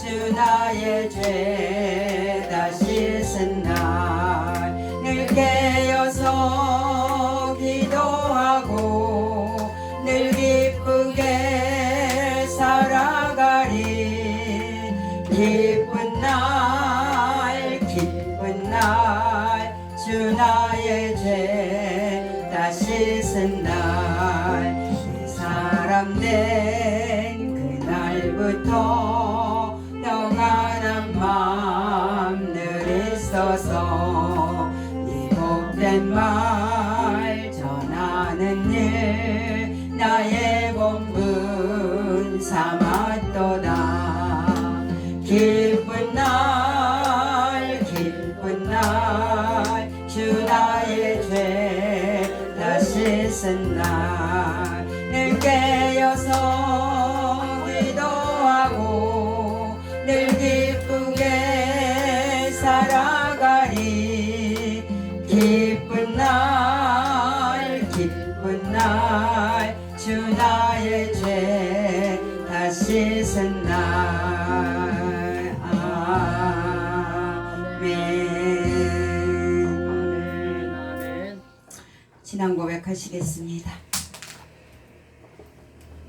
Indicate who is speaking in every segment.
Speaker 1: 주 나의 죄 다 씻은 날 늘 깨어서 기도하고 늘 기쁘게 살아가리. 기쁜 날 기쁜 날 주 나의 죄 다 씻은 날 내 사람 된 그날부터 평안한 마음 늘 있어서 이 복된 말 전하는 일 나의 본분 삼았도다. 기쁜 날 기쁜 날 주 나의 죄 다 씻은 날 늘 깨어서 기도하고 늘 기쁘게 살아가리. 기쁜 날 기쁜 날 주 나의 죄 다 씻은 날. 아멘. 신앙 고백하시겠습니다.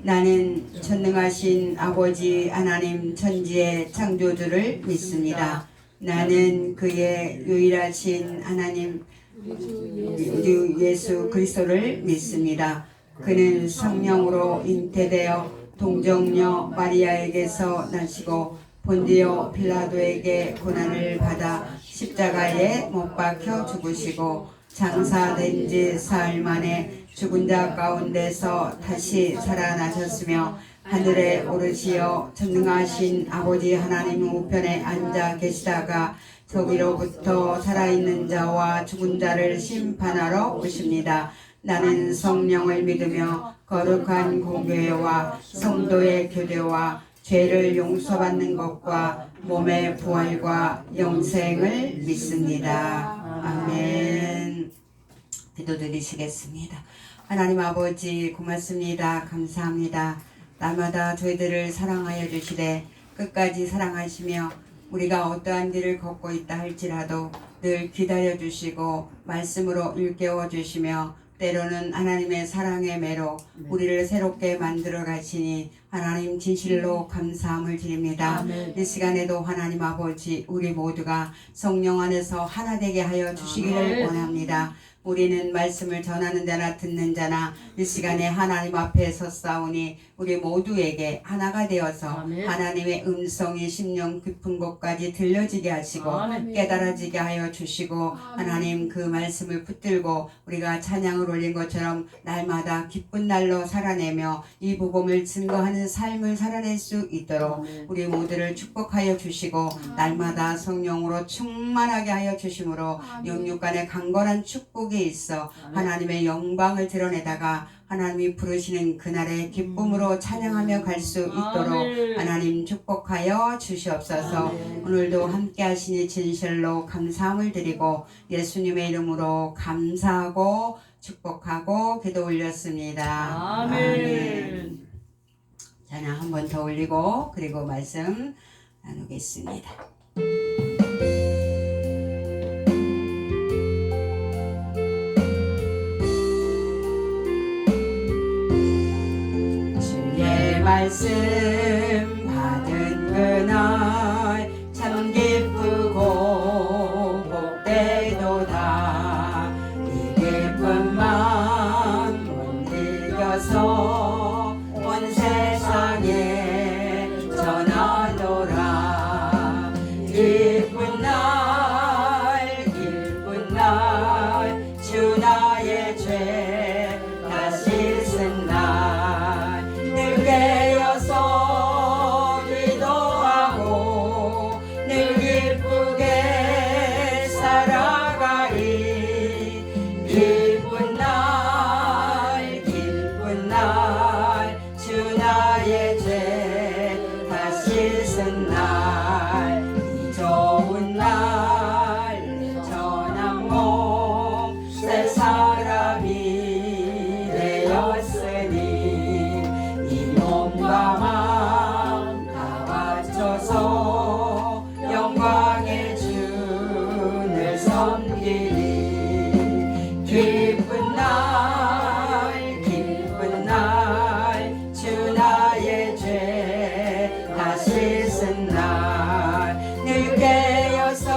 Speaker 1: 나는 전능하신 아버지 하나님 천지의 창조주를 믿습니다. 나는 그의 유일하신 하나님 우리 예수 그리스도를 믿습니다. 그는 성령으로 잉태되어 동정녀 마리아에게서 나시고 본디오 빌라도에게 고난을 받아 십자가에 못 박혀 죽으시고 장사된 지 사흘 만에 죽은 자 가운데서 다시 살아나셨으며 하늘에 오르시어 전능하신 아버지 하나님 우편에 앉아 계시다가 저기로부터 살아있는 자와 죽은 자를 심판하러 오십니다. 나는 성령을 믿으며 거룩한 공교회와 성도의 교제와 죄를 용서받는 것과 몸의 부활과 영생을 믿습니다. 아멘. 기도드리시겠습니다. 하나님 아버지 고맙습니다. 감사합니다. 날마다 저희들을 사랑하여 주시되 끝까지 사랑하시며 우리가 어떠한 길을 걷고 있다 할지라도 늘 기다려 주시고 말씀으로 일깨워 주시며 때로는 하나님의 사랑의 매로 우리를 새롭게 만들어 가시니 하나님 진실로 감사함을 드립니다. 이 시간에도 하나님 아버지 우리 모두가 성령 안에서 하나 되게 하여 주시기를 원합니다. 우리는 말씀을 전하는 자나 듣는 자나 이 시간에 하나님 앞에 섰사오니 우리 모두에게 하나가 되어서 하나님의 음성이 심령 깊은 곳까지 들려지게 하시고 깨달아지게 하여 주시고 하나님 그 말씀을 붙들고 우리가 찬양을 올린 것처럼 날마다 기쁜 날로 살아내며 이 복음을 증거하는 삶을 살아낼 수 있도록 우리 모두를 축복하여 주시고 날마다 성령으로 충만하게 하여 주심으로 영육간의 강건한 축복이 있어 하나님의 영광을 드러내다가 하나님이 부르시는 그날의 기쁨으로 찬양하며 갈 수 있도록 하나님 축복하여 주시옵소서. 오늘도 함께 하시니 진실로 감사함을 드리고 예수님의 이름으로 감사하고 축복하고 기도 올렸습니다. 아멘. 찬양 한 번 더 올리고 그리고 말씀 나누겠습니다. 말씀 받은 그날 참 기쁘고 복되도다. 이 기쁜 마음 못 이겨서 온 세상에 전하노라. 기쁜 날 주 나의 죄 다 씻은 날 늘 깨어서 깨어서 영광의 주를 섬기리. 기쁜 날 기쁜 날 주 나의 죄 다 씻은 날 늘 깨어서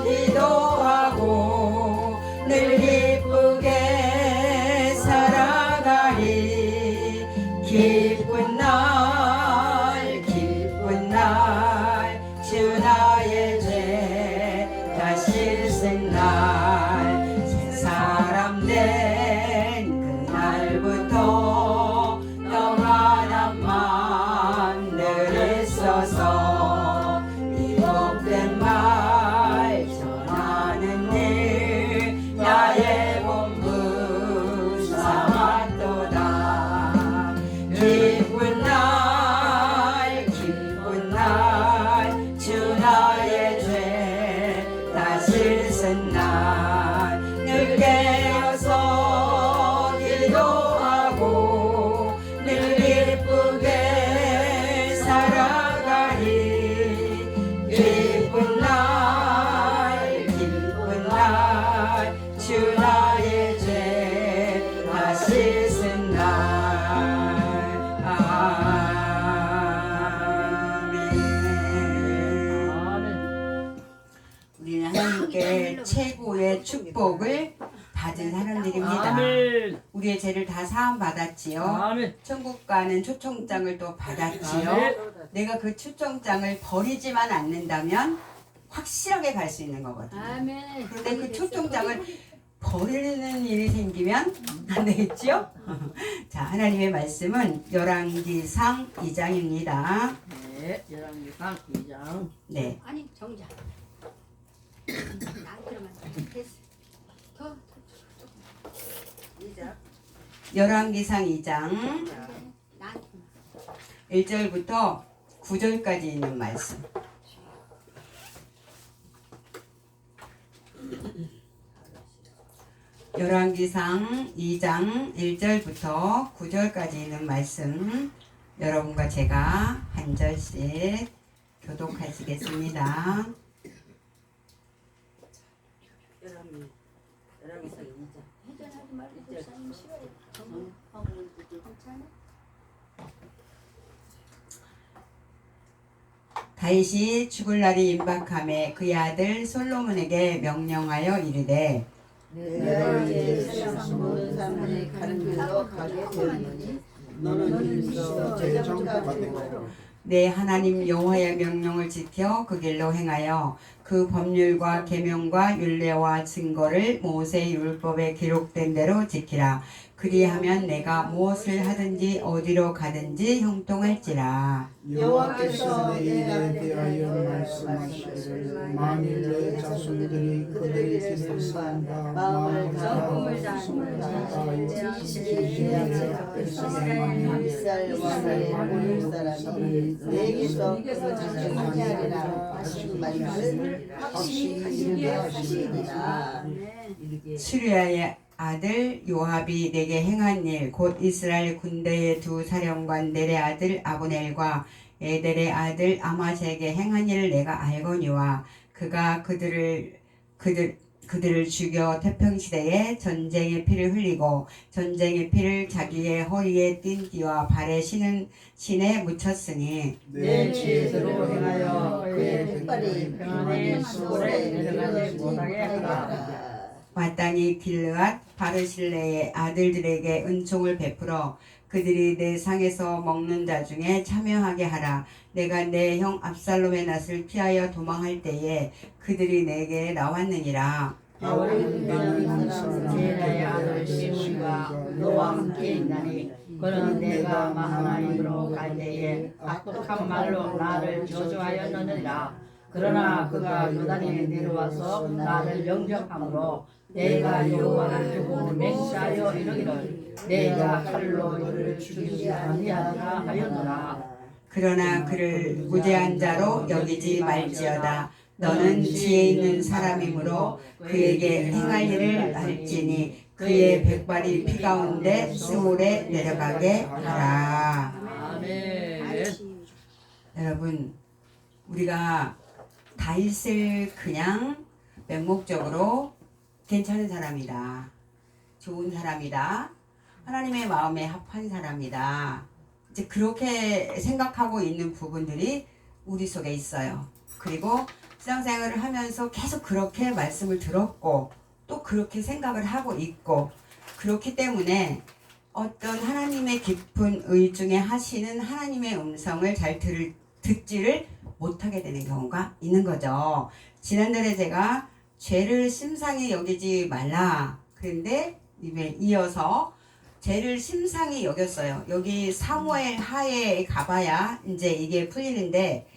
Speaker 1: 기도하고 늘 기쁘게 살아가리. 기쁜 날 기쁜 날 주 나의 죄 다 씻은 날 새 사람 된 그날부터 영원한 마음들 있어서 이 복된 말 전하는 일 나의 본분 삼았도다. 기쁜 날 기쁜 날 주 나의 죄 다 씻은 날 늘 깨어서 기도하고 늘 기쁘게 살아가리. 기쁜 날 주 나의 죄 다 씻은 날. 아멘. 우리는 하나님께 최고의 축복을 받은 사람들입니다.
Speaker 2: 아멘.
Speaker 1: 우리의 죄를 다 사함 받았지요.
Speaker 2: 아멘.
Speaker 1: 천국 가는 초청장을 또 받았지요.
Speaker 2: 아멘.
Speaker 1: 내가 그 초청장을 버리지만 않는다면 확실하게 갈 수 있는 거거든요.
Speaker 3: 아멘.
Speaker 1: 그런데 그 초청장을 버리는 일이 생기면 안 되겠죠? 자, 하나님의 말씀은 열왕기상 2장입니다.
Speaker 2: 네, 열왕기상 2장.
Speaker 1: 네,
Speaker 3: 아니 정자. 나한테만 됐어. 더.
Speaker 1: 열왕기상 2장
Speaker 3: 나한테만.
Speaker 1: 1절부터 9절까지 있는 말씀. 열왕기상 2장 1절부터 9절까지 있는 말씀 여러분과 제가 한 절씩 교독하시겠습니다.
Speaker 4: 열왕기상 2장.
Speaker 3: 해전하지 말고 목사님 싫어요. 괜찮아?
Speaker 1: 다윗이 죽을 날이 임박함에 그의 아들 솔로몬에게 명령하여 이르되
Speaker 4: 내가 이제 세상 모든 사람들이 가는 길로 가게 되었느니 너는 일서 제정과 되고
Speaker 1: 내 하나님 여호와의 명령을 지켜 그 길로 행하여 그 법률과 계명과 율례와 증거를 모세의 율법에 기록된 대로 지키라. 그리하면 내가 무엇을 하든지 어디로 가든지 형통할지라.
Speaker 5: 여호와께서 내게 대하여 말씀하시기를 만일 내 자손들이 그들의 길을 삼가 마음을 다하고 숨을 다하여 지키시되 앞에서 행하며
Speaker 4: 이스라엘 왕의 모든 사람이 내게서 끊어지지 아니하리라 하신 말씀을 확실히 하시리라.
Speaker 1: 수리아의 아들 요압이 내게 행한 일 곧 이스라엘 군대의 두 사령관 넬의 아들 아브넬과 에델의 아들 아마스에게 행한 일을 내가 알거니와 그가 그들을 죽여 태평시대에 전쟁의 피를 흘리고 전쟁의 피를 자기의 허리에 띤 띠와 발에 신은 신에 묻혔으니
Speaker 2: 내 지혜대로 행하여
Speaker 4: 그의 백발이
Speaker 2: 평안히 수월에 내려가지 못하게 하라.
Speaker 1: 마땅히 길르앗 바르실레의 아들들에게 은총을 베풀어 그들이 내 상에서 먹는 자 중에 참여하게 하라. 내가 내 형 압살롬의 낯을 피하여 도망할 때에 그들이 내게 나왔느니라.
Speaker 2: 바울은 베냐민 사람 제라의 아들 시므이가 너와 함께 있나니 그는 내가 마하나임으로 갈 때에 악독한 말로 나를 저주하였느니라. 그러나 그가 요단에 내려와서 나를 영접함으로 내가 여호와를 두고 맹세하여 이르기를 내가 칼로 너를 죽이지 아니하리라 하였노라.
Speaker 1: 그러나 그를 무죄한 자로 여기지 말지어다. 너는 지혜 있는 사람이므로 그에게 행할 일을 할지니 그의 백발이 피 가운데 스올에 내려가게 하라.
Speaker 2: 아멘.
Speaker 1: 여러분, 우리가 다윗을 그냥 맹목적으로 괜찮은 사람이다, 좋은 사람이다, 하나님의 마음에 합한 사람이다, 이제 그렇게 생각하고 있는 부분들이 우리 속에 있어요. 그리고 신앙생활을 하면서 계속 그렇게 말씀을 들었고 또 그렇게 생각을 하고 있고, 그렇기 때문에 어떤 하나님의 깊은 의중에 하시는 하나님의 음성을 잘 듣지를 못하게 되는 경우가 있는 거죠. 지난달에 제가 죄를 심상히 여기지 말라 그런데 이어서 죄를 심상히 여겼어요. 여기 사무엘 하에 가봐야 이제 이게 풀리는데,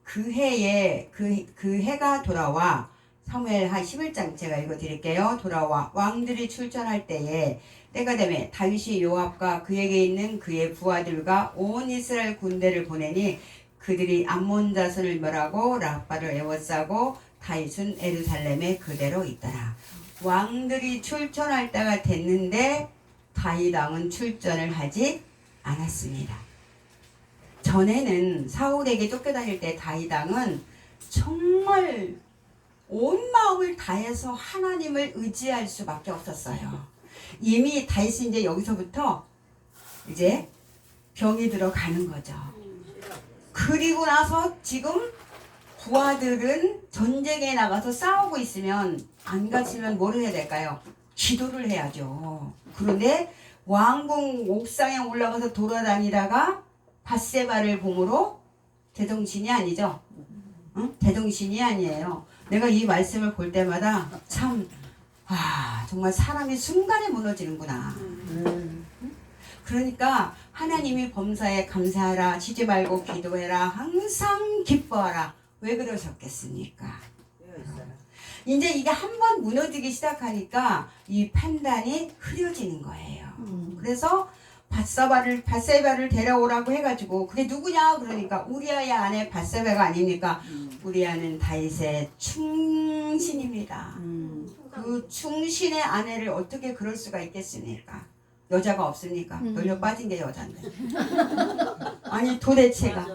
Speaker 1: 그 해에 그 해가 돌아와, 사무엘 하 11장 제가 읽어드릴게요. 돌아와 왕들이 출전할 때에 때가 되매 다윗이 요압과 그에게 있는 그의 부하들과 온 이스라엘 군대를 보내니 그들이 암몬 자손을 멸하고 라빠를 에워싸고 다윗은 예루살렘에 그대로 있더라. 왕들이 출전할 때가 됐는데 다윗 왕은 출전을 하지 않았습니다. 전에는 사울에게 쫓겨다닐 때 다윗 왕은 정말 온 마음을 다해서 하나님을 의지할 수밖에 없었어요. 이미 다윗이 이제 여기서부터 이제 병이 들어가는 거죠. 그리고 나서 지금 부하들은 전쟁에 나가서 싸우고 있으면 안 갔으면 뭐를 해야 될까요? 기도를 해야죠. 그런데 왕궁 옥상에 올라가서 돌아다니다가 밧세바를 봉으로 제정신이 아니죠. 응? 제정신이 아니에요. 내가 이 말씀을 볼 때마다 참 정말 사람이 순간에 무너지는구나. 그러니까 하나님이 범사에 감사하라, 쉬지 말고 기도해라, 항상 기뻐하라. 왜 그러셨겠습니까? 이제 이게 한번 무너지기 시작하니까 이 판단이 흐려지는 거예요. 그래서 밧세바를 데려오라고 해가지고, 그게 누구냐 그러니까 우리아의 아내 밧세바가 아닙니까? 우리아는 다윗의 충신입니다. 그 충신의 아내를 어떻게 그럴 수가 있겠습니까? 여자가 없습니까? 열려 빠진 게 여잔데. 아니 도대체가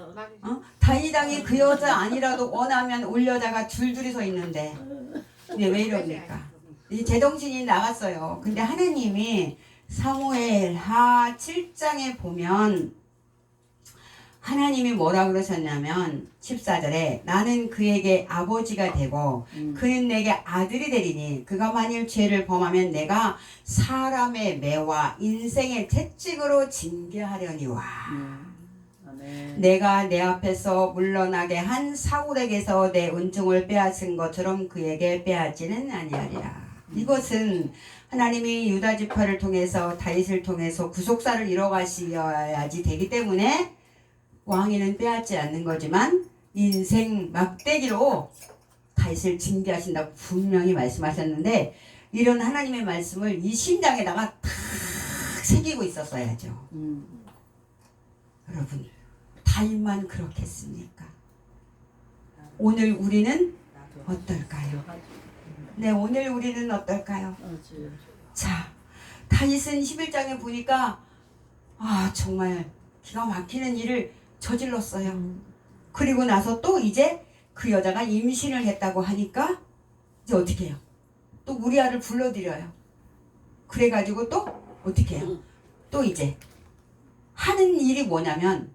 Speaker 1: 다윗 왕이 그 여자 아니라도 원하면 올 여자가 줄줄이 서 있는데 이게 왜 이럽니까? 이 제정신이 나갔어요. 근데 하나님이 사무엘 하 7장에 보면 하나님이 뭐라 그러셨냐면 14절에 나는 그에게 아버지가 되고 그는 내게 아들이 되리니 그가 만일 죄를 범하면 내가 사람의 매와 인생의 채찍으로 징계하려니와 내가 내 앞에서 물러나게 한 사울에게서 내 은총을 빼앗은 것처럼 그에게 빼앗지는 아니하리라. 이것은 하나님이 유다 지파를 통해서 다윗을 통해서 구속사를 이뤄가셔야지 되기 때문에 왕위는 빼앗지 않는 거지만 인생 막대기로 다윗을 징계하신다고 분명히 말씀하셨는데, 이런 하나님의 말씀을 이 심장에다가 탁 새기고 있었어야죠. 여러분, 다윗만 그렇겠습니까? 오늘 우리는 어떨까요? 네, 오늘 우리는 어떨까요? 자, 다윗은 11장에 보니까 정말 기가 막히는 일을 저질렀어요. 그리고 나서 또 이제 그 여자가 임신을 했다고 하니까 이제 어떻게 해요? 또 우리아를 불러들여요. 그래가지고 또 어떻게 해요? 또 이제 하는 일이 뭐냐면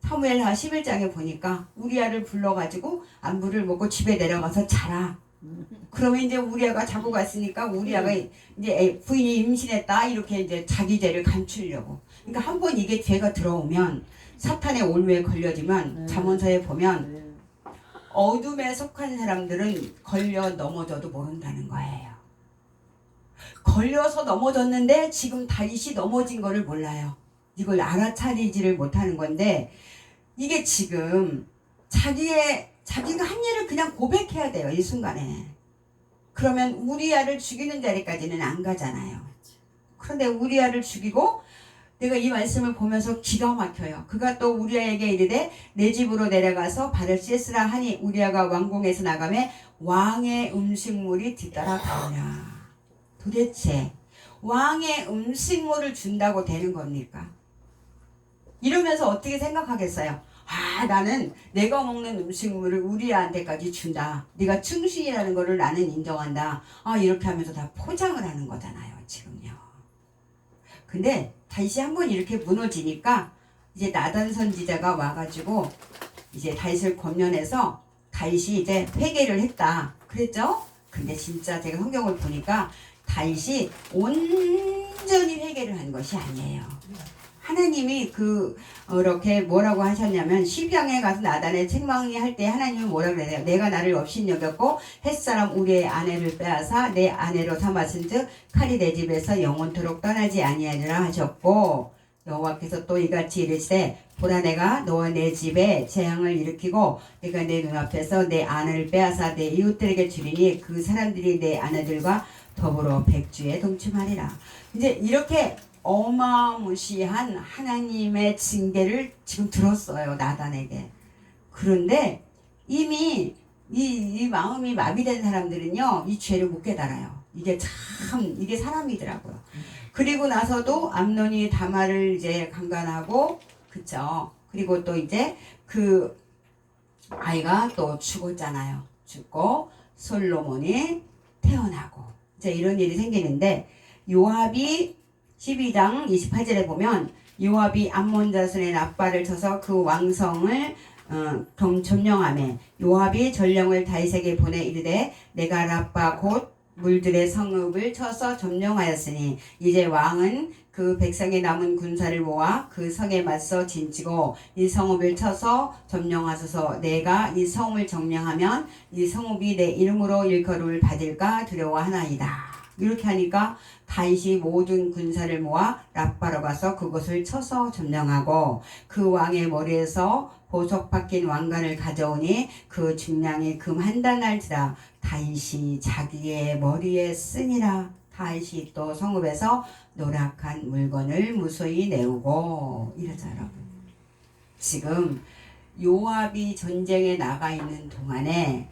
Speaker 1: 사무엘하 11장에 보니까 우리아를 불러가지고 안부를 먹고 집에 내려가서 자라. 그러면 이제 우리아가 자고 갔으니까 우리아가 이제 부인이 임신했다 이렇게 이제 자기 죄를 감추려고. 그러니까 한번 이게 죄가 들어오면 사탄의 올무에 걸려지면 잠언서에 보면 어둠에 속한 사람들은 걸려 넘어져도 모른다는 거예요. 걸려서 넘어졌는데 지금 다윗이 넘어진 거를 몰라요. 이걸 알아차리지를 못하는 건데, 이게 지금 자기가 한 일을 그냥 고백해야 돼요. 이 순간에. 그러면 우리아를 죽이는 자리까지는 안 가잖아요. 그런데 우리아를 죽이고 내가 이 말씀을 보면서 기가 막혀요. 그가 또 우리아에게 이르되 내 집으로 내려가서 발을 씻으라 하니 우리아가 왕궁에서 나가매 왕의 음식물이 뒤따라 가오냐. 도대체 왕의 음식물을 준다고 되는 겁니까? 이러면서 어떻게 생각하겠어요? 아, 나는 내가 먹는 음식물을 우리한테까지 준다. 네가 충신이라는 거를 나는 인정한다. 아, 이렇게 하면서 다 포장을 하는 거잖아요, 지금요. 근데 다시 한번 이렇게 무너지니까 이제 나단 선지자가 와가지고 이제 다윗을 권면해서 다윗이 이제 회개를 했다. 그랬죠? 근데 진짜 제가 성경을 보니까 다윗이 온전히 회개를 한 것이 아니에요. 하나님이 이렇게 뭐라고 하셨냐면 12장에 가서 나단의 책망이 할 때 하나님이 뭐라 그래요? 내가 나를 업신여겼고 햇사람 우리의 아내를 빼앗아 내 아내로 삼았은즉 칼이 내 집에서 영원토록 떠나지 아니하리라 하셨고 여호와께서 또 이같이 이르시되 보라 내가 너와 내 집에 재앙을 일으키고 내가 내 눈앞에서 내 아내를 빼앗아 내 이웃들에게 주리니 그 사람들이 내 아내들과 더불어 백주에 동침하리라. 이제 이렇게 어마무시한 하나님의 징계를 지금 들었어요, 나단에게. 그런데 이미 이 마음이 마비된 사람들은요, 이 죄를 못 깨달아요. 이게 사람이더라고요. 그리고 나서도 암논이 다말을 이제 강간하고, 그쵸. 그리고 또 이제 그 아이가 또 죽었잖아요. 죽고 솔로몬이 태어나고 이제 이런 일이 생기는데, 요압이 12장 28절에 보면 요압이 암몬 자손의 랍바를 쳐서 그 왕성을 점령하매 요압이 전령을 다윗에게 보내 이르되 내가 랍바 곧 물들의 성읍을 쳐서 점령하였으니 이제 왕은 그 백성의 남은 군사를 모아 그 성에 맞서 진치고 이 성읍을 쳐서 점령하소서. 내가 이 성읍을 점령하면 이 성읍이 내 이름으로 일컬음을 받을까 두려워하나이다. 이렇게 하니까 다윗이 모든 군사를 모아 랍바로 가서 그곳을 쳐서 점령하고 그 왕의 머리에서 보석 박힌 왕관을 가져오니 그 중량이 금 한 단알지라. 다윗이 자기의 머리에 쓰니라. 다윗이 또 성읍에서 노랗한 물건을 무수히 내오고 이러죠, 여러분. 지금 요압이 전쟁에 나가 있는 동안에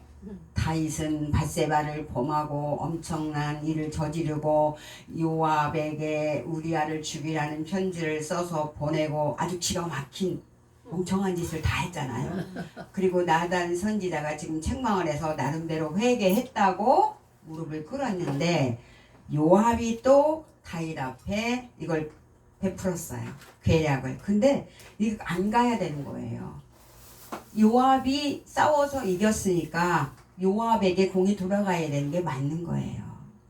Speaker 1: 다윗은 밧세바를 범하고 엄청난 일을 저지르고 요압에게 우리아를 죽이라는 편지를 써서 보내고 아주 기가 막힌 멍청한 짓을 다 했잖아요. 그리고 나단 선지자가 지금 책망을 해서 나름대로 회개했다고 무릎을 꿇었는데 요압이 또 다윗 앞에 이걸 베풀었어요. 계략을. 근데 이거 안 가야 되는 거예요. 요압이 싸워서 이겼으니까 요압에게 공이 돌아가야 되는 게 맞는 거예요.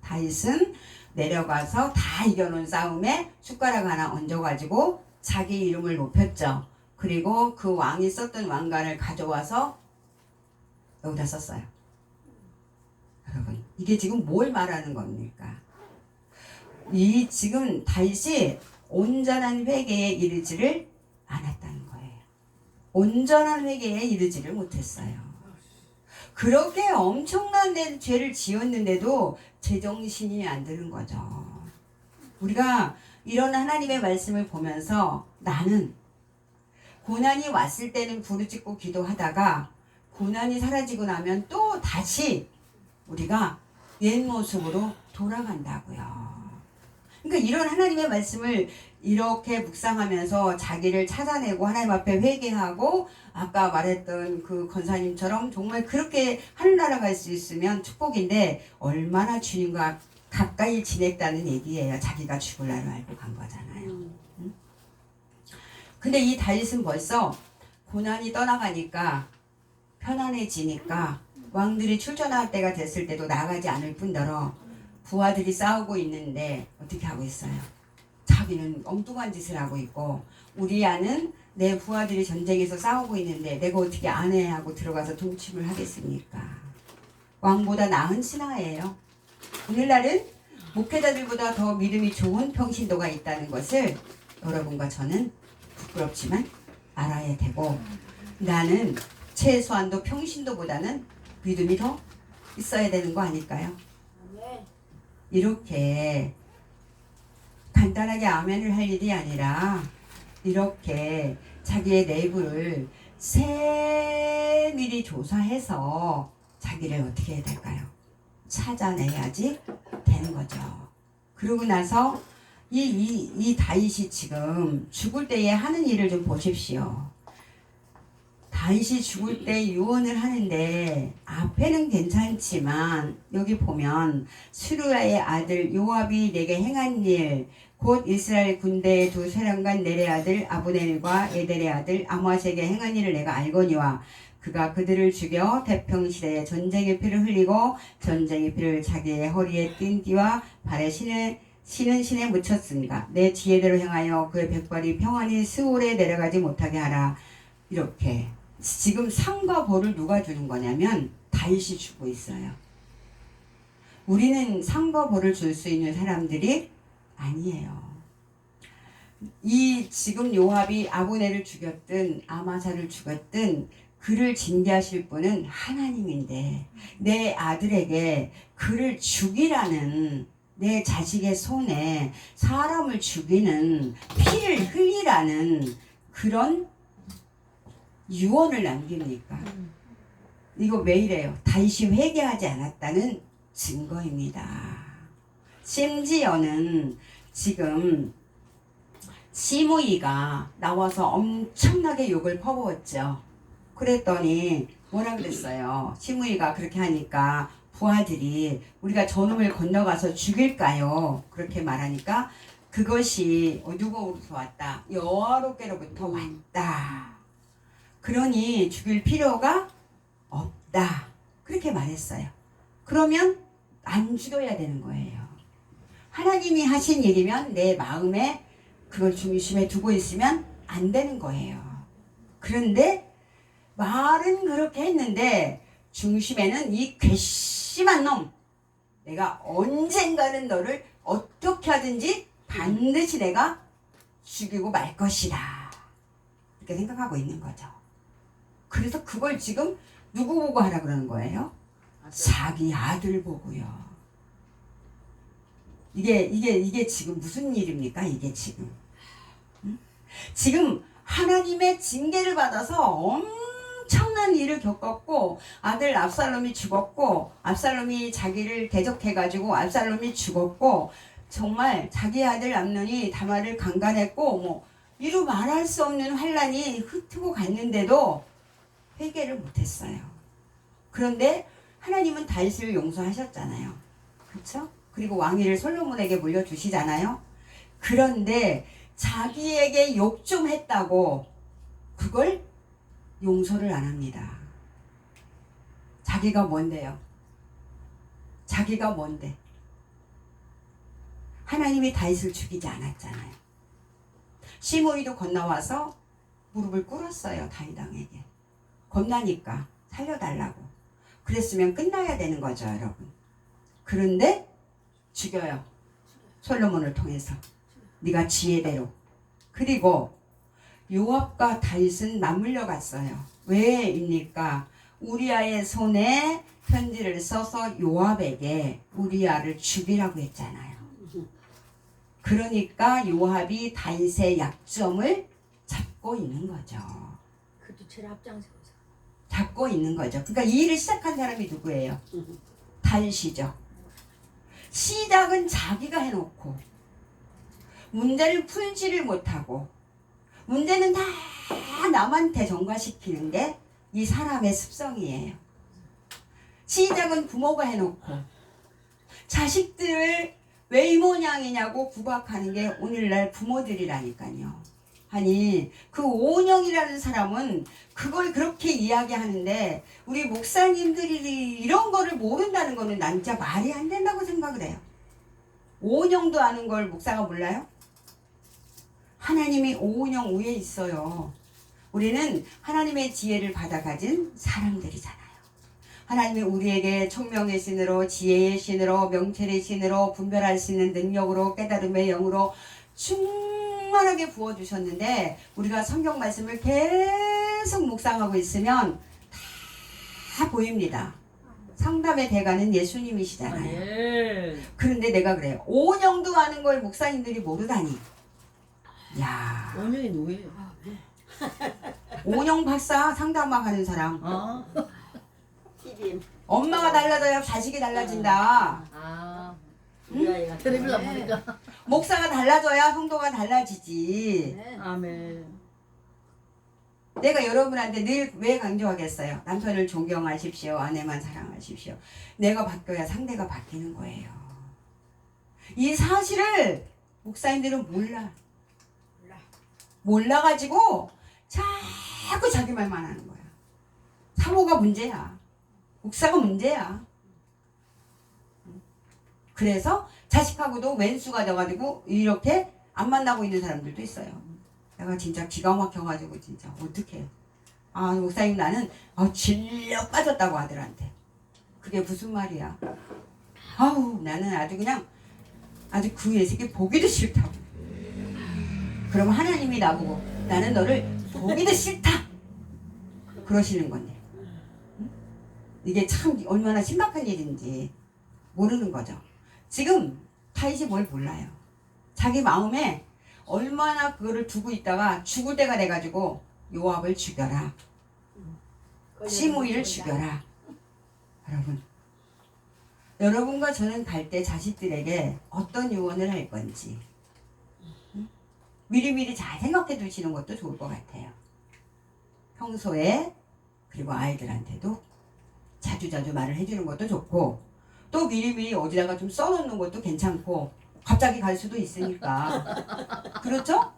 Speaker 1: 다윗은 내려가서 다 이겨놓은 싸움에 숟가락 하나 얹어가지고 자기 이름을 높였죠. 그리고 그 왕이 썼던 왕관을 가져와서 여기다 썼어요. 여러분, 이게 지금 뭘 말하는 겁니까? 이 지금 다윗이 온전한 회개에 이르지를 않았다는 거예요. 온전한 회개에 이르지를 못했어요. 그렇게 엄청난 죄를 지었는데도 제정신이 안 드는 거죠. 우리가 이런 하나님의 말씀을 보면서 나는 고난이 왔을 때는 부르짖고 기도하다가 고난이 사라지고 나면 또 다시 우리가 옛 모습으로 돌아간다고요. 그러니까 이런 하나님의 말씀을 이렇게 묵상하면서 자기를 찾아내고 하나님 앞에 회개하고 아까 말했던 그 권사님처럼 정말 그렇게 하늘나라 갈 수 있으면 축복인데 얼마나 주님과 가까이 지냈다는 얘기예요. 자기가 죽을 날을 알고 간 거잖아요. 응? 근데 이 다윗은 벌써 고난이 떠나가니까 편안해지니까 왕들이 출전할 때가 됐을 때도 나가지 않을 뿐더러 부하들이 싸우고 있는데 어떻게 하고 있어요? 자기는 엉뚱한 짓을 하고 있고 우리아는 내 부하들이 전쟁에서 싸우고 있는데 내가 어떻게 아내하고 들어가서 동침을 하겠습니까? 왕보다 나은 신하예요. 오늘날은 목회자들보다 더 믿음이 좋은 평신도가 있다는 것을 여러분과 저는 부끄럽지만 알아야 되고 나는 최소한도 평신도보다는 믿음이 더 있어야 되는 거 아닐까요? 이렇게 간단하게 아멘을 할 일이 아니라 이렇게 자기의 내부를 세밀히 조사해서 자기를 어떻게 해야 될까요? 찾아내야지 되는 거죠. 그러고 나서 이 다윗이 지금 죽을 때에 하는 일을 좀 보십시오. 다윗이 죽을 때 유언을 하는데 앞에는 괜찮지만 여기 보면 스루야의 아들 요압이 내게 행한 일 곧 이스라엘 군대의 두 사령관 넬의 아들 아브넬과 에델의 아들 아마스에게 행한 일을 내가 알거니와 그가 그들을 죽여 태평시대에 전쟁의 피를 흘리고 전쟁의 피를 자기의 허리에 띈 띠와 발에 신은 신에 묻혔으니까 내 지혜대로 행하여 그의 백발이 평안히 스올에 내려가지 못하게 하라. 이렇게 지금 상과 벌을 누가 주는 거냐면 다윗이 주고 있어요. 우리는 상과 벌을 줄 수 있는 사람들이 아니에요. 이 지금 요압이 아브넬을 죽였든 아마사를 죽였든 그를 징계하실 분은 하나님인데 내 아들에게 그를 죽이라는 내 자식의 손에 사람을 죽이는 피를 흘리라는 그런 유언을 남깁니까? 이거 왜 이래요? 다윗이 회개하지 않았다는 증거입니다. 심지어는 지금 시므이가 나와서 엄청나게 욕을 퍼부었죠. 그랬더니 뭐라 그랬어요? 시므이가 그렇게 하니까 부하들이 우리가 저놈을 건너가서 죽일까요? 그렇게 말하니까 그것이 누구로부터 왔다? 여호와께로부터 왔다. 그러니 죽일 필요가 없다. 그렇게 말했어요. 그러면 안 죽여야 되는 거예요. 하나님이 하신 일이면 내 마음에 그걸 중심에 두고 있으면 안 되는 거예요. 그런데 말은 그렇게 했는데 중심에는 이 괘씸한 놈, 내가 언젠가는 너를 어떻게 하든지 반드시 내가 죽이고 말 것이다. 이렇게 생각하고 있는 거죠. 그래서 그걸 지금 누구 보고 하라 그러는 거예요? 자기 아들 보고요. 이게 지금 무슨 일입니까? 이게 지금. 응? 지금 하나님의 징계를 받아서 엄청난 일을 겪었고 아들 압살롬이 죽었고 압살롬이 자기를 대적해가지고 압살롬이 죽었고 정말 자기 아들 암논이 다말을 강간했고 뭐 이루 말할 수 없는 환란이 흩트고 갔는데도 회개를 못했어요. 그런데 하나님은 다윗을 용서하셨잖아요. 그렇죠? 그리고 왕위를 솔로몬에게 물려주시잖아요. 그런데 자기에게 욕 좀 했다고 그걸 용서를 안 합니다. 자기가 뭔데요? 자기가 뭔데? 하나님이 다윗을 죽이지 않았잖아요. 시므이도 건너와서 무릎을 꿇었어요. 다윗 왕에게. 겁나니까 살려달라고. 그랬으면 끝나야 되는 거죠, 여러분. 그런데 죽여요. 솔로몬을 통해서. 네가 지혜대로. 그리고 요압과 다윗은 맞물려 갔어요. 왜입니까? 우리아의 손에 편지를 써서 요압에게 우리아를 죽이라고 했잖아요. 그러니까 요압이 다윗의 약점을 잡고 있는 거죠.
Speaker 3: 그도 제일 앞장서서.
Speaker 1: 잡고 있는 거죠. 그러니까 이 일을 시작한 사람이 누구예요? 다윗이죠. 시작은 자기가 해놓고 문제를 풀지를 못하고 문제는 다 남한테 전가시키는 게 이 사람의 습성이에요. 시작은 부모가 해놓고 자식들을 왜 이 모양이냐고 구박하는 게 오늘날 부모들이라니까요. 아니 그 오은영이라는 사람은 그걸 그렇게 이야기하는데 우리 목사님들이 이런 거를 모른다는 거는 난 진짜 말이 안 된다고 생각을 해요. 오은영도 아는 걸 목사가 몰라요? 하나님이 오은영 위에 있어요. 우리는 하나님의 지혜를 받아 가진 사람들이잖아요. 하나님이 우리에게 총명의 신으로 지혜의 신으로 명철의 신으로 분별할 수 있는 능력으로 깨달음의 영으로 충만하게 부어주셨는데 우리가 성경 말씀을 계속 묵상하고 있으면 다 보입니다. 상담의 대가는 예수님이시잖아요. 그런데 내가 그래요. 오은영도 아는 걸 목사님들이 모르다니. 야,
Speaker 2: 오늘이 누구예요?
Speaker 1: 오은영 박사 상담학 하는 사람.
Speaker 4: TVN.
Speaker 1: 엄마가 달라져야 자식이 달라진다.
Speaker 4: 우리 아이가
Speaker 2: 텔레비전 보니까.
Speaker 1: 목사가 달라져야 성도가 달라지지.
Speaker 3: 네.
Speaker 2: 아멘.
Speaker 1: 내가 여러분한테 늘 왜 강조하겠어요? 남편을 존경하십시오. 아내만 사랑하십시오. 내가 바뀌어야 상대가 바뀌는 거예요. 이 사실을 목사님들은 몰라가지고 자꾸 자기 말만 하는 거야. 사모가 문제야. 목사가 문제야. 그래서 자식하고도 왼수가 돼가지고 이렇게 안 만나고 있는 사람들도 있어요. 내가 진짜 기가 막혀가지고 진짜 어떡해. 아 목사님 나는 질려 빠졌다고 아들한테. 그게 무슨 말이야. 아우 나는 아주 그냥 아주 그 예식이 보기도 싫다고. 그러면 하나님이 나보고 나는 너를 보기도 싫다 그러시는 건데 이게 참 얼마나 신박한 일인지 모르는 거죠. 지금 다윗이 뭘 몰라요. 자기 마음에 얼마나 그거를 두고 있다가 죽을 때가 돼가지고 요압을 죽여라. 시므이를 죽여라. 여러분과 저는 갈 때 자식들에게 어떤 유언을 할 건지 미리미리 잘 생각해 두시는 것도 좋을 것 같아요. 평소에 그리고 아이들한테도 자주자주 말을 해주는 것도 좋고 또 미리미리 어디다가 좀 써놓는 것도 괜찮고 갑자기 갈 수도 있으니까 그렇죠?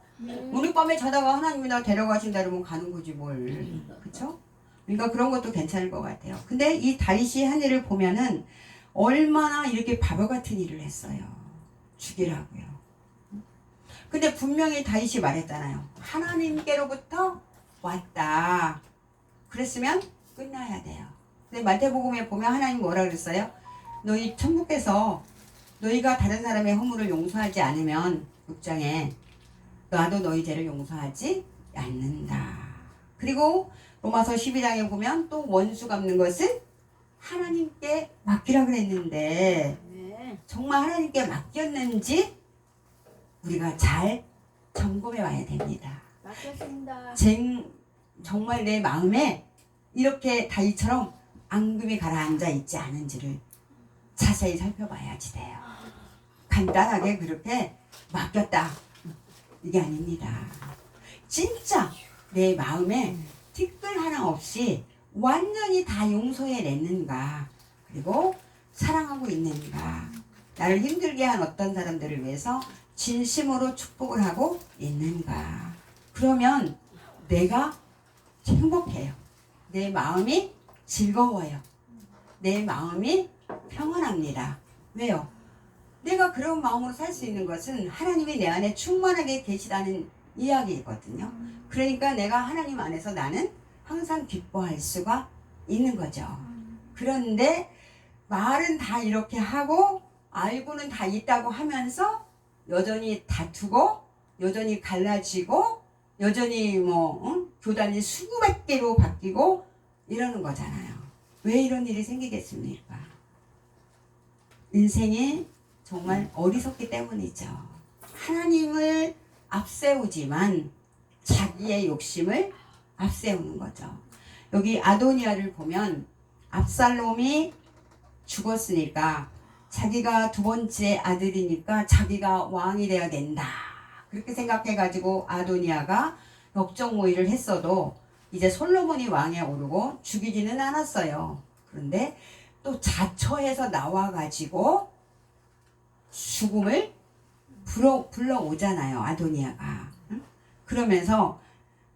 Speaker 1: 오늘 밤에 자다가 하나님이 나 데려가신다 그러면 가는 거지 뭘. 그렇죠? 그러니까 그런 것도 괜찮을 것 같아요. 근데 이 다윗이 한 일을 보면은 얼마나 이렇게 바보 같은 일을 했어요. 죽이라고요. 근데 분명히 다윗이 말했잖아요. 하나님께로부터 왔다. 그랬으면 끝나야 돼요. 근데 마태복음에 보면 하나님 뭐라 그랬어요? 너희 천국에서 너희가 다른 사람의 허물을 용서하지 않으면 6장에 나도 너희 죄를 용서하지 않는다. 그리고 로마서 12장에 보면 또 원수 갚는 것은 하나님께 맡기라 그랬는데 정말 하나님께 맡겼는지 우리가 잘 점검해 와야 됩니다.
Speaker 3: 맞겠습니다.
Speaker 1: 정말 내 마음에 이렇게 다윗처럼 앙금이 가라앉아 있지 않은지를 자세히 살펴봐야지 돼요. 간단하게 그렇게 맡겼다 이게 아닙니다. 진짜 내 마음에 티끌 하나 없이 완전히 다 용서해냈는가, 그리고 사랑하고 있는가, 나를 힘들게 한 어떤 사람들을 위해서 진심으로 축복을 하고 있는가. 그러면 내가 행복해요. 내 마음이 즐거워요. 내 마음이 평안합니다. 왜요? 내가 그런 마음으로 살 수 있는 것은 하나님이 내 안에 충만하게 계시다는 이야기거든요. 그러니까 내가 하나님 안에서 나는 항상 기뻐할 수가 있는 거죠. 그런데 말은 다 이렇게 하고 알고는 다 있다고 하면서 여전히 다투고 여전히 갈라지고 여전히 교단이 수백 개로 바뀌고 이러는 거잖아요. 왜 이런 일이 생기겠습니까? 인생이 정말 어리석기 때문이죠. 하나님을 앞세우지만 자기의 욕심을 앞세우는 거죠. 여기 아도니아를 보면 압살롬이 죽었으니까 자기가 두 번째 아들이니까 자기가 왕이 돼야 된다. 그렇게 생각해가지고 아도니아가 역정모의를 했어도 이제 솔로몬이 왕에 오르고 죽이지는 않았어요. 그런데 또 자처해서 나와가지고 죽음을 불러오잖아요. 아도니아가. 그러면서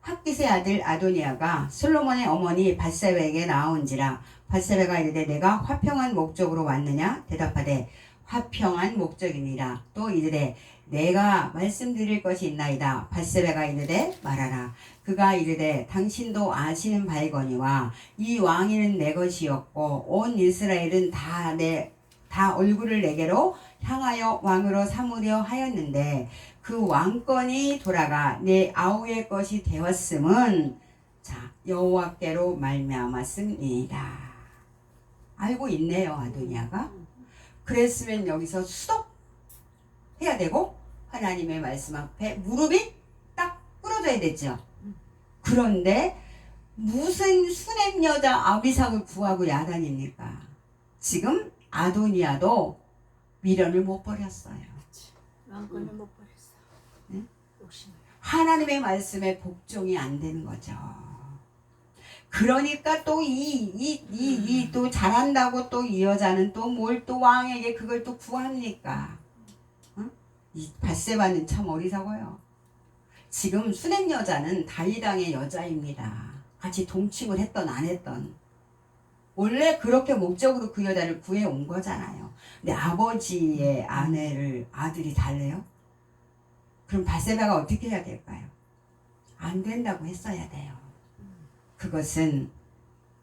Speaker 1: 핫깃의 아들 아도니아가 솔로몬의 어머니 밧세바에게 나온지라. 밧세바가 이르되 내가 화평한 목적으로 왔느냐? 대답하되 화평한 목적이니라. 또 이르되 내가 말씀드릴 것이 있나이다. 밧세바가 이르되 말하라. 그가 이르되 당신도 아시는 바이거니와 이 왕위는 내 것이었고 온 이스라엘은 다 얼굴을 내게로 향하여 왕으로 삼으려 하였는데 그 왕권이 돌아가 내 아우의 것이 되었음은 여호와께로 말미암았습니다. 알고 있네요. 아도니아가. 그랬으면 여기서 수독해야 되고 하나님의 말씀 앞에 무릎이 딱 꿇어져야 되죠. 그런데 무슨 수냄 여자 아비삭을 구하고 야단입니까? 지금 아도니아도 미련을 못 버렸어요.
Speaker 3: 왕권을 못 버렸어.
Speaker 1: 응?
Speaker 3: 욕심을.
Speaker 1: 하나님의 말씀에 복종이 안 되는 거죠. 그러니까 또 또 잘한다고 또 이 여자는 또 뭘 또 왕에게 그걸 또 구합니까? 응? 이 밧세바는 참 어리석어요. 지금 수냄 여자는 다윗왕의 여자입니다. 같이 동침을 했던 안 했던. 원래 그렇게 목적으로 그 여자를 구해온 거잖아요. 근데 아버지의 아들이 달래요? 그럼 밧세바가 어떻게 해야 될까요? 안 된다고 했어야 돼요. 그것은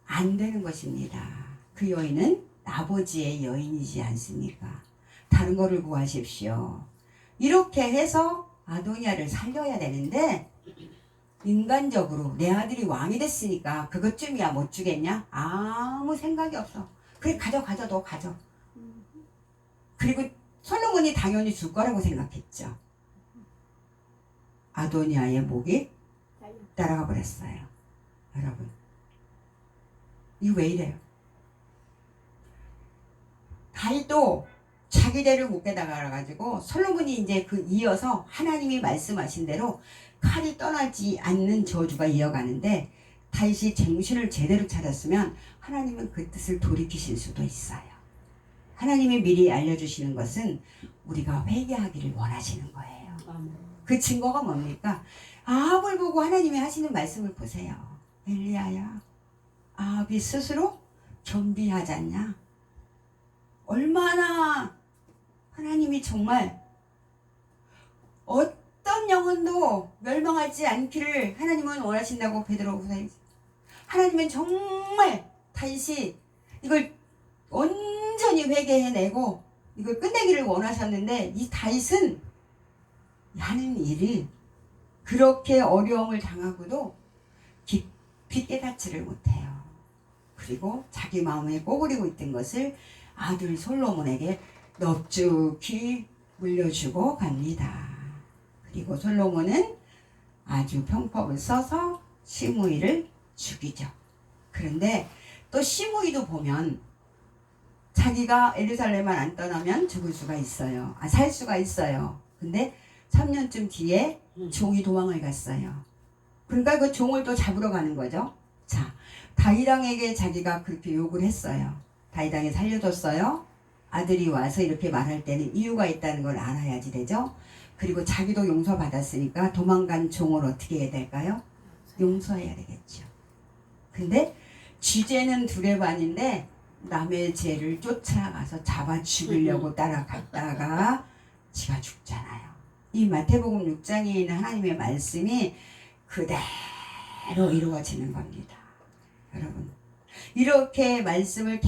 Speaker 1: 안 되는 것입니다. 그 여인은 아버지의 여인이지 않습니까? 다른 거를 구하십시오. 이렇게 해서 아도니아를 살려야 되는데 인간적으로 내 아들이 왕이 됐으니까 그것쯤이야 못 주겠냐? 아무 생각이 없어. 그래 가져 너 가져. 그리고 솔로몬이 당연히 줄 거라고 생각했죠. 아도니아의 목이 따라가 버렸어요. 여러분 이거 왜 이래요? 다윗도 자기대를 못 깨달아 가지고 솔로몬이 이제 그 이어서 하나님이 말씀하신 대로 칼이 떠나지 않는 저주가 이어가는데 다윗이 정신을 제대로 차렸으면 하나님은 그 뜻을 돌이키실 수도 있어요. 하나님이 미리 알려주시는 것은 우리가 회개하기를 원하시는 거예요. 그 증거가 뭡니까? 아합을 보고 하나님이 하시는 말씀을 보세요. 엘리야야, 아합이 스스로 겸비하지 않냐? 얼마나 하나님이 정말 어떤 영혼도 멸망하지 않기를 하나님은 원하신다고 베드로후서에 하나님은 정말 다윗이 이걸 온전히 회개해내고 이걸 끝내기를 원하셨는데 이 다윗은 하는 일이 그렇게 어려움을 당하고도 깊이 깨닫지를 못해요. 그리고 자기 마음에 꼬부리고 있던 것을 아들 솔로몬에게 넙죽히 물려주고 갑니다. 그리고 솔로몬은 아주 편법을 써서 시므이를 죽이죠. 그런데 또 시므이도 보면 자기가 예루살렘을 안 떠나면 죽을 수가 있어요. 살 수가 있어요. 근데 3년쯤 뒤에 종이 도망을 갔어요. 그러니까 그 종을 또 잡으러 가는 거죠. 자, 다윗왕에게 자기가 그렇게 욕을 했어요. 다윗왕이 살려줬어요. 아들이 와서 이렇게 말할 때는 이유가 있다는 걸 알아야지 되죠. 그리고 자기도 용서받았으니까 도망간 종을 어떻게 해야 될까요? 용서해야 되겠죠. 근데 쥐죄는 두레반인데 남의 죄를 쫓아가서 잡아 죽이려고 따라갔다가 지가 죽잖아요. 이 마태복음 6장에 있는 하나님의 말씀이 그대로 이루어지는 겁니다. 여러분 이렇게 말씀을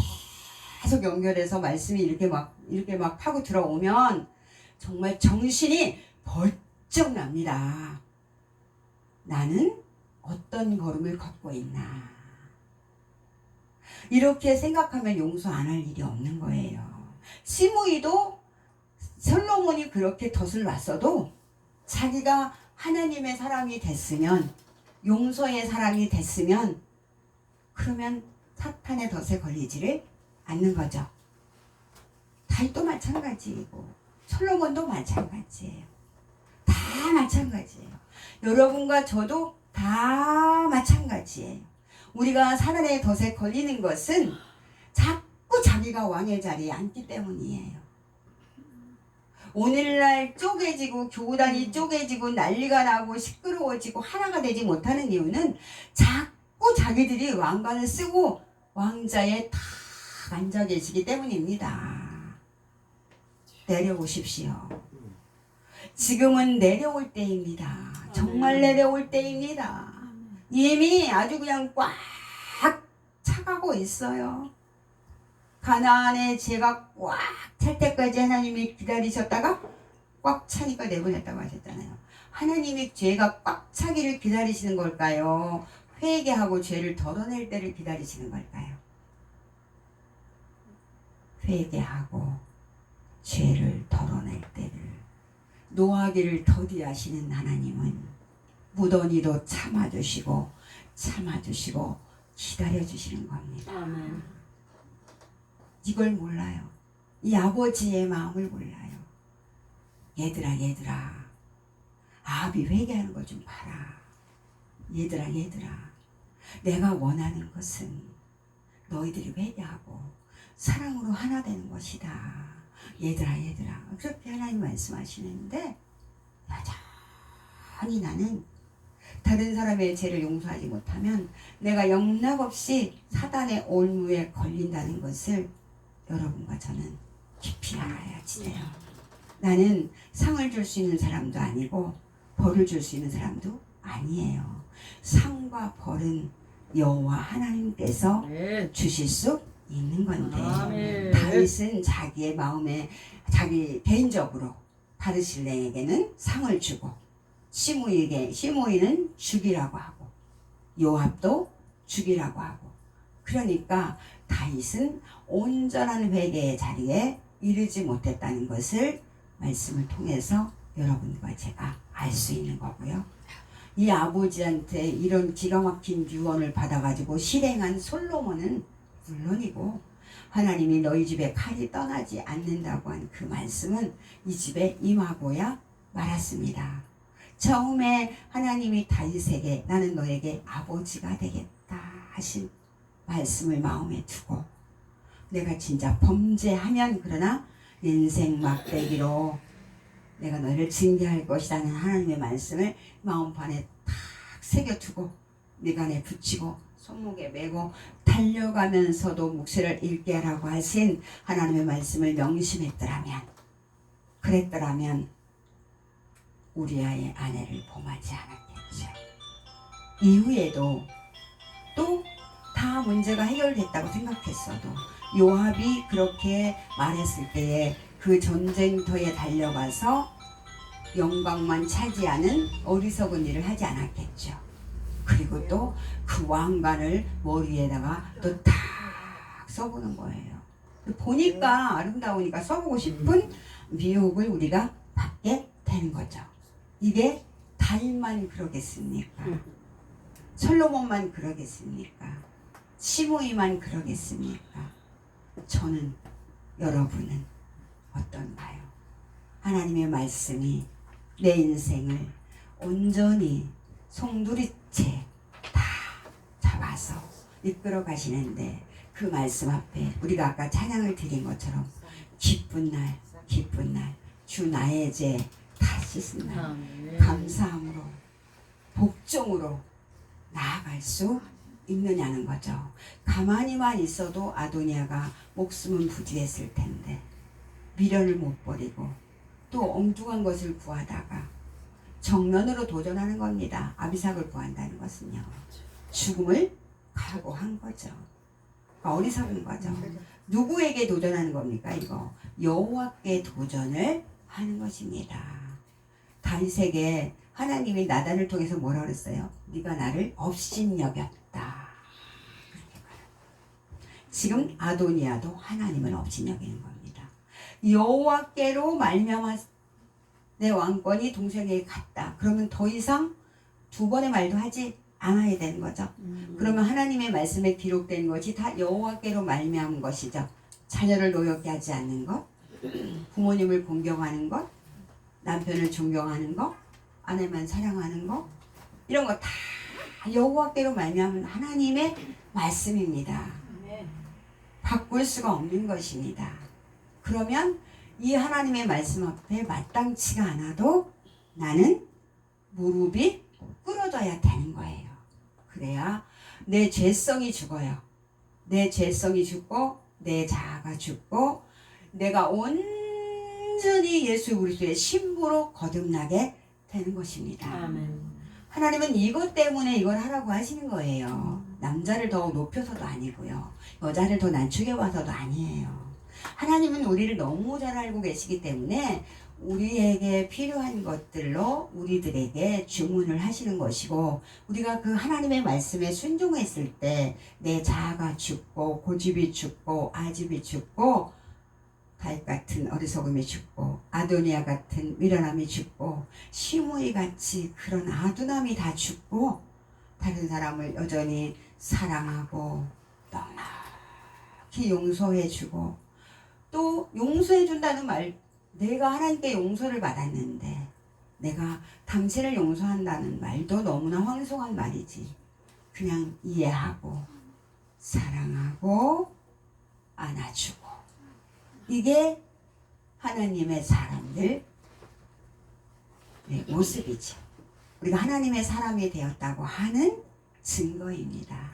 Speaker 1: 계속 연결해서 말씀이 이렇게 막 파고 들어오면 정말 정신이 벌쩍 납니다. 나는 어떤 걸음을 걷고 있나. 이렇게 생각하면 용서 안 할 일이 없는 거예요. 시므이도 솔로몬이 그렇게 덫을 놨어도 자기가 하나님의 사람이 됐으면 용서의 사람이 됐으면 그러면 사탄의 덫에 걸리지를 않는 거죠. 다윗도 마찬가지이고 솔로몬도 마찬가지예요. 다 마찬가지예요. 여러분과 저도 다 마찬가지예요. 우리가 사단의 덫에 걸리는 것은 자꾸 자기가 왕의 자리에 앉기 때문이에요. 오늘날 쪼개지고 교단이 쪼개지고 난리가 나고 시끄러워지고 하나가 되지 못하는 이유는 자꾸 자기들이 왕관을 쓰고 왕자에 탁 앉아 계시기 때문입니다. 내려오십시오. 지금은 내려올 때입니다. 정말 내려올 때입니다. 이미 아주 그냥 꽉 차가고 있어요. 가나안의 죄가 꽉 찰 때까지 하나님이 기다리셨다가 꽉 차니까 내보냈다고 하셨잖아요. 하나님이 죄가 꽉 차기를 기다리시는 걸까요? 회개하고 죄를 덜어낼 때를 기다리시는 걸까요? 회개하고 죄를 덜어낼 때를 노하기를 더디하시는 하나님은 무던히도 참아주시고 기다려주시는 겁니다.
Speaker 2: 아멘.
Speaker 1: 이걸 몰라요. 이 아버지의 마음을 몰라요. 얘들아 아합이 회개하는 걸 좀 봐라. 얘들아 내가 원하는 것은 너희들이 회개하고 사랑으로 하나 되는 것이다. 얘들아 그렇게 하나님 말씀하시는데 여전히 나는 다른 사람의 죄를 용서하지 못하면 내가 영락없이 사단의 올무에 걸린다는 것을 여러분과 저는 깊이 알아야지 돼요. 나는 상을 줄 수 있는 사람도 아니고 벌을 줄 수 있는 사람도 아니에요. 상과 벌은 여호와 하나님께서 주실 수 있는 건데 다윗은 자기의 마음에 자기 개인적으로 바르실레에게는 상을 주고 시므이는 죽이라고 하고 요압도 죽이라고 하고 그러니까 다윗은 온전한 회개의 자리에 이르지 못했다는 것을 말씀을 통해서 여러분과 제가 알 수 있는 거고요. 이 아버지한테 이런 기가 막힌 유언을 받아가지고 실행한 솔로몬은 물론이고 하나님이 너희 집에 칼이 떠나지 않는다고 한 그 말씀은 이 집에 임하고야 말았습니다. 처음에 하나님이 다윗에게 나는 너에게 아버지가 되겠다 하신 말씀을 마음에 두고 내가 진짜 범죄하면 그러나 인생 막대기로 내가 너를 징계할 것이라는 하나님의 말씀을 마음판에 탁 새겨두고 내간에 붙이고 손목에 메고 달려가면서도 묵시를 읽게 하라고 하신 하나님의 말씀을 명심했더라면 그랬더라면 우리아의 아내를 범하지 않았겠죠. 이후에도 또 다 문제가 해결됐다고 생각했어도 요압이 그렇게 말했을 때에 그 전쟁터에 달려가서 영광만 차지하는 어리석은 일을 하지 않았겠죠. 그리고 또 그 왕관을 머리에다가 또 탁 써보는 거예요. 보니까 아름다우니까 써보고 싶은 미혹을 우리가 받게 되는 거죠. 이게 다윗만 그러겠습니까? 솔로몬만 그러겠습니까? 시므이만 그러겠습니까? 저는 여러분은 어떤가요? 하나님의 말씀이 내 인생을 온전히 송두리째 다 잡아서 이끌어 가시는데 그 말씀 앞에 우리가 아까 찬양을 드린 것처럼 기쁜 날 주 나의 죄 다 씻은 날 감사함으로 복종으로 나아갈 수 있느냐는 거죠. 가만히만 있어도 아도니아가 목숨은 부지했을 텐데 미련을 못 버리고 또 엉뚱한 것을 구하다가 정면으로 도전하는 겁니다. 아비삭을 구한다는 것은요. 죽음을 각오한 거죠. 어리석은 거죠. 누구에게 도전하는 겁니까? 이거 여호와께 도전을 하는 것입니다. 다윗에게 하나님이 나단을 통해서 뭐라 그랬어요? 네가 나를 업신여겼다. 지금 아도니아도 하나님을 업신여기는 겁니다. 여호와께로 말미암아 내 왕권이 동생에게 갔다. 그러면 더 이상 두 번의 말도 하지 않아야 되는 거죠. 그러면 하나님의 말씀에 기록된 것이 다 여호와께로 말미암은 것이죠. 자녀를 노엽게 하지 않는 것, 부모님을 공경하는 것, 남편을 존경하는 것, 아내만 사랑하는 것, 이런 거 다 여호와께로 말미암은 하나님의 말씀입니다. 바꿀 수가 없는 것입니다. 그러면 이 하나님의 말씀 앞에 마땅치가 않아도 나는 무릎이 꿇어져야 되는 거예요. 그래야 내 죄성이 죽어요. 내 죄성이 죽고 내 자아가 죽고 내가 온전히 예수 그리스도의 신부로 거듭나게 되는 것입니다.
Speaker 2: 아멘.
Speaker 1: 하나님은 이것 때문에 이걸 하라고 하시는 거예요. 남자를 더 높여서도 아니고요. 여자를 더 낮추게 봐서도 아니에요. 하나님은 우리를 너무 잘 알고 계시기 때문에 우리에게 필요한 것들로 우리들에게 주문을 하시는 것이고 우리가 그 하나님의 말씀에 순종했을 때 내 자아가 죽고 고집이 죽고 아집이 죽고 다윗 같은 어리석음이 죽고 아도니아 같은 미련함이 죽고 시므이 같이 그런 아둔함이 다 죽고 다른 사람을 여전히 사랑하고 넉넉히 용서해주고 또 용서해준다는 말 내가 하나님께 용서를 받았는데 내가 당신을 용서한다는 말도 너무나 황송한 말이지. 그냥 이해하고 사랑하고 안아주고, 이게 하나님의 사람들 모습이죠. 우리가 하나님의 사람이 되었다고 하는 증거입니다.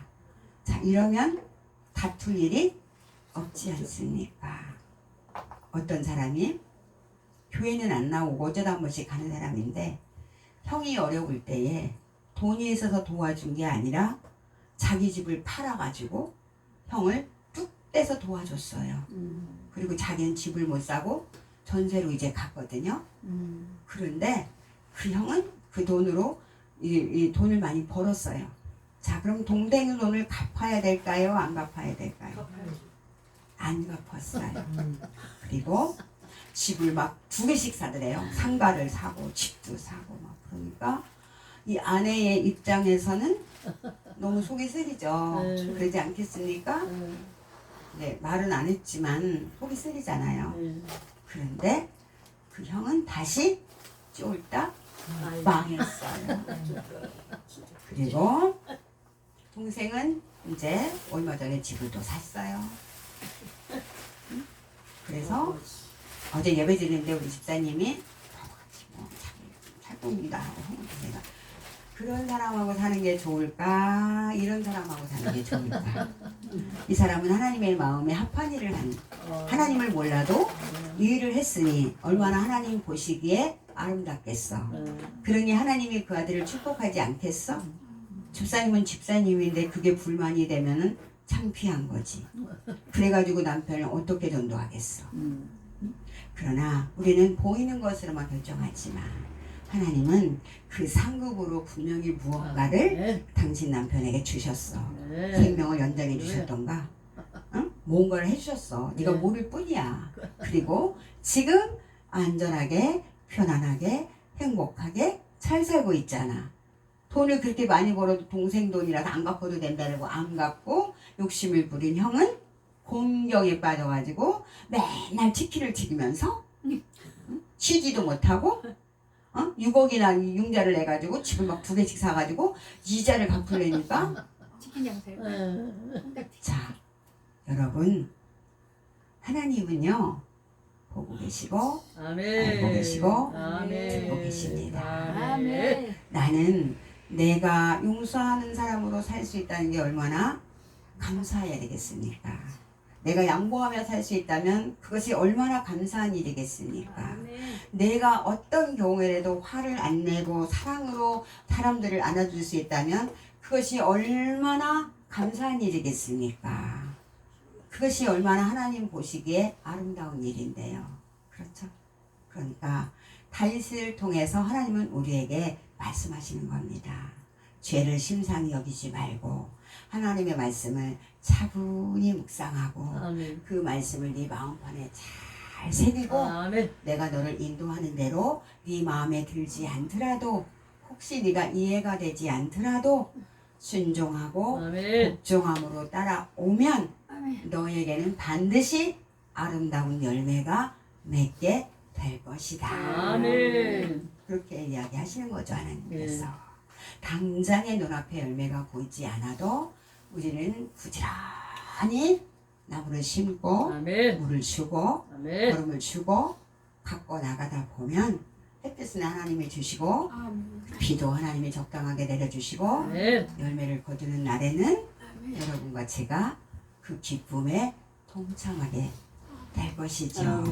Speaker 1: 자, 이러면 다툴 일이 없지 않습니까? 어떤 사람이 교회는 안 나오고 어쩌다 한 번씩 가는 사람인데, 형이 어려울 때에 돈이 있어서 도와준 게 아니라 자기 집을 팔아가지고 형을 뚝 떼서 도와줬어요. 그리고 자기는 집을 못 사고 전세로 이제 갔거든요. 그런데 그 형은 그 돈으로 이 돈을 많이 벌었어요. 자, 그럼 동생 돈을 갚아야 될까요? 안 갚아야 될까요? 안 갚았어요. 그리고 집을 막 2개씩 사더래요. 상가를 사고 집도 사고 막. 그러니까 이 아내의 입장에서는 너무 속이 쓰리죠. 그러지 않겠습니까? 네, 말은 안 했지만 속이 쓰리잖아요. 그런데 그 형은 다시 쫄딱 망했어요. 그리고 동생은 이제 얼마 전에 집을 또 샀어요. 그래서 어제 예배 드리는데 우리 집사님이 뭐 살봅니다 하고 제가 그런 사람하고 사는 게 좋을까, 이런 사람하고 사는 게 좋을까. 이 사람은 하나님의 마음에 합한 일을 한, 하나님을 몰라도 이 일을 했으니 얼마나 하나님 보시기에 아름답겠어. 그러니 하나님이 그 아들을 축복하지 않겠어? 집사님은 집사님인데 그게 불만이 되면은 창피한 거지. 그래가지고 남편을 어떻게 전도하겠어. 그러나 우리는 보이는 것으로만 결정하지만 하나님은 그 상급으로 분명히 무언가를 당신 남편에게 주셨어. 생명을 연장해 주셨던가, 응? 뭔가를 해주셨어. 네가 모를 뿐이야. 그리고 지금 안전하게 편안하게 행복하게 잘 살고 있잖아. 돈을 그렇게 많이 벌어도 동생 돈이라서 안 갚아도 된다고 안 갚고 욕심을 부린 형은 공경에 빠져가지고 맨날 치킨을 튀기면서 쉬지도 못하고 6억이나 융자를 내가지고 집을 막 2개씩 사가지고 이자를 갚으려니까.
Speaker 3: 치킨 양살.
Speaker 1: 자, 여러분, 하나님은요 보고 계시고 알고 계시고 듣고 계십니다.
Speaker 3: 아멘.
Speaker 1: 나는 내가 용서하는 사람으로 살 수 있다는 게 얼마나 감사해야 되겠습니까? 내가 양보하며 살 수 있다면 그것이 얼마나 감사한 일이겠습니까?
Speaker 3: 아멘.
Speaker 1: 내가 어떤 경우에라도 화를 안 내고 사랑으로 사람들을 안아줄 수 있다면 그것이 얼마나 감사한 일이겠습니까? 그것이 얼마나 하나님 보시기에 아름다운 일인데요. 그렇죠? 그러니까 다윗을 통해서 하나님은 우리에게 말씀하시는 겁니다. 죄를 심상히 여기지 말고 하나님의 말씀을 차분히 묵상하고 그 말씀을 네 마음판에 잘 새기고 내가 너를 인도하는 대로 네 마음에 들지 않더라도, 혹시 네가 이해가 되지 않더라도 순종하고 복종함으로 따라오면 너에게는 반드시 아름다운 열매가 맺게 될 것이다. 그렇게 이야기하시는 거죠, 하나님께서. 당장의 눈앞에 열매가 보이지 않아도 우리는 부지런히 나무를 심고 물을 주고 거름을 주고 갖고 나가다 보면 햇빛은 하나님이 주시고 비도 하나님이 적당하게 내려주시고 열매를 거두는 날에는 여러분과 제가 그 기쁨에 동참하게 될 것이죠.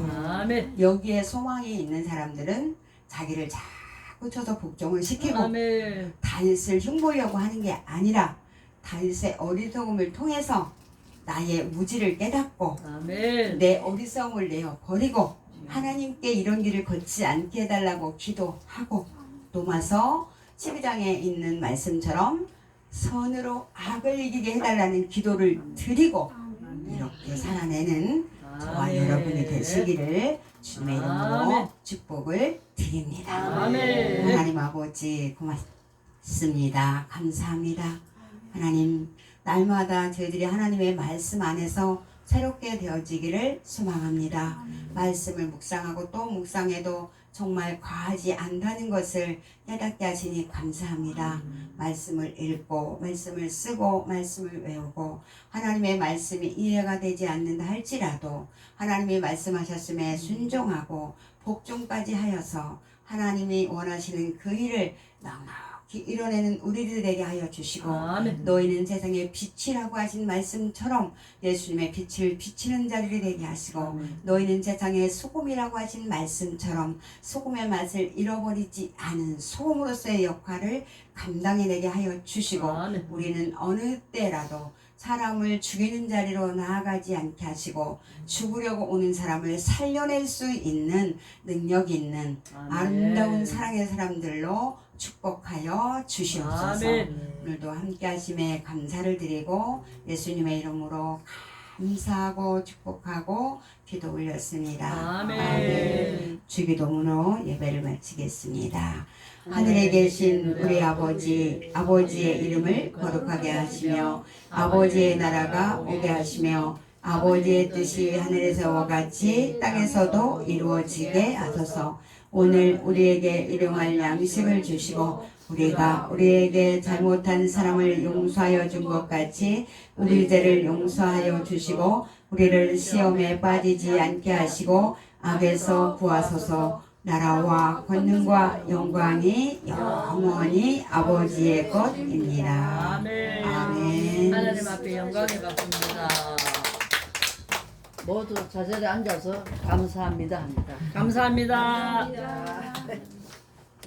Speaker 1: 여기에 소망이 있는 사람들은 자기를 자꾸 쳐서 복종을 시키고 다윗을 흉보려고 하는 게 아니라 다윗의 어리석음을 통해서 나의 무지를 깨닫고 내 어리석음을 내어 버리고 하나님께 이런 길을 걷지 않게 해달라고 기도하고, 도마서 12장에 있는 말씀처럼 선으로 악을 이기게 해달라는 기도를 드리고 이렇게 살아내는 저와 여러분이 되시기를 주님의 이름으로 축복을 드립니다. 하나님 아버지 고맙습니다. 감사합니다. 하나님, 날마다 저희들이 하나님의 말씀 안에서 새롭게 되어지기를 소망합니다. 말씀을 묵상하고 또 묵상해도 정말 과하지 않다는 것을 깨닫게 하시니 감사합니다. 말씀을 읽고 말씀을 쓰고 말씀을 외우고 하나님의 말씀이 이해가 되지 않는다 할지라도 하나님이 말씀하셨음에 순종하고 복종까지 하여서 하나님이 원하시는 그 일을 넉넉히 이뤄내는 우리들에게 하여 주시고
Speaker 2: 아멘.
Speaker 1: 너희는 세상의 빛이라고 하신 말씀처럼 예수님의 빛을 비치는 자리를 되게 하시고 너희는 세상의 소금이라고 하신 말씀처럼 소금의 맛을 잃어버리지 않은 소금으로서의 역할을 감당해내게 하여 주시고
Speaker 2: 아멘.
Speaker 1: 우리는 어느 때라도 사람을 죽이는 자리로 나아가지 않게 하시고 죽으려고 오는 사람을 살려낼 수 있는 능력 있는 아름다운 사랑의 사람들로 축복하여 주시옵소서.
Speaker 2: 아멘.
Speaker 1: 오늘도 함께 하심에 감사를 드리고 예수님의 이름으로 감사하고 축복하고 기도 올렸습니다.
Speaker 2: 아멘.
Speaker 1: 주기도문으로 예배를 마치겠습니다. 하늘에 계신 우리 아버지, 아버지의 이름을 거룩하게 하시며 아버지의 나라가 오게 하시며 아버지의 뜻이 하늘에서와 같이 땅에서도 이루어지게 하소서. 오늘 우리에게 일용할 양식을 주시고 우리가 우리에게 잘못한 사람을 용서하여 준 것 같이 우리 죄를 용서하여 주시고 우리를 시험에 빠지지 않게 하시고 악에서 구하소서. 나라와 권능과 영광이 영원히 아버지의 것입니다.
Speaker 2: 아멘.
Speaker 1: 아멘.
Speaker 2: 하나님 앞에 영광을 받습니다.
Speaker 4: 모두 자리에 앉아서 감사합니다 합니다.
Speaker 2: 감사합니다.
Speaker 3: 감사합니다.